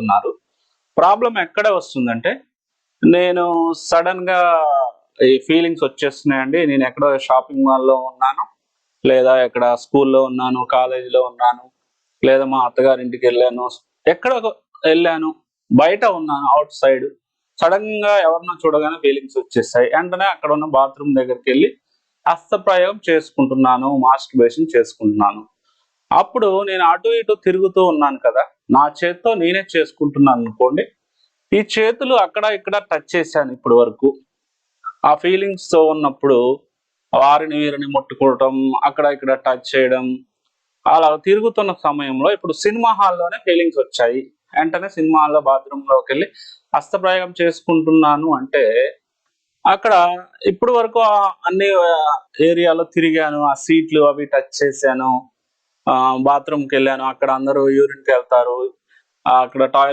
అడుగుతున్నారు. ప్రాబ్లమ్ ఎక్కడ వస్తుందంటే, నేను సడెన్‌గా ఈ ఫీలింగ్స్ వచ్చేస్తున్నాయండి. నేను ఎక్కడో షాపింగ్ మాల్‌లో ఉన్నాను, లేదా ఎక్కడ స్కూల్‌లో ఉన్నాను, కాలేజీలో ఉన్నాను, లేదా మా అత్తగారింటికెళ్ళాను. ఎక్కడో ఎళ్ళాను, బయట ఉన్నాను ఔట్ సైడ్. సడెన్‌గా ఎవరినో చూడగానే ఫీలింగ్స్ వచ్చేసాయి. వెంటనే అక్కడ ఉన్న బాత్రూమ్ దగ్గరికెళ్ళి హస్తప్రయోగం చేసుకుంటున్నాను, మాస్టర్బేషన్ చేసుకుంటున్నాను. అప్పుడు నేను అటు ఇటు తిరుగుతూ ఉన్నాను కదా! నా చేత్తో నేనే చేసుకుంటున్నాననుకోండి. ఈ చేతులు అక్కడ ఇక్కడ టచ్ చేశాను ఇప్పటి వరకు. ఆ ఫీలింగ్స్‌తో ఉన్నప్పుడు వారిని వీరిని ముట్టుకోవటం, అక్కడ ఇక్కడ టచ్ చేయడం, అలా తిరుగుతున్న సమయంలో ఇప్పుడు సినిమా హాల్‌లోనే ఫీలింగ్స్ వచ్చాయి. వెంటనే సినిమా హాల్‌లో బాత్రూమ్‌లోకెళ్ళి హస్తప్రయోగం చేసుకుంటున్నాను అంటే, అక్కడ ఇప్పటి వరకు అన్ని ఏరియాలో తిరిగాను. ఆ సీట్లు అవి టచ్ చేశాను. బాత్రూమ్‌కెళ్ళాను. అక్కడ అందరూ యూరిన్‌కెళ్తారు. అక్కడ టాయిలెట్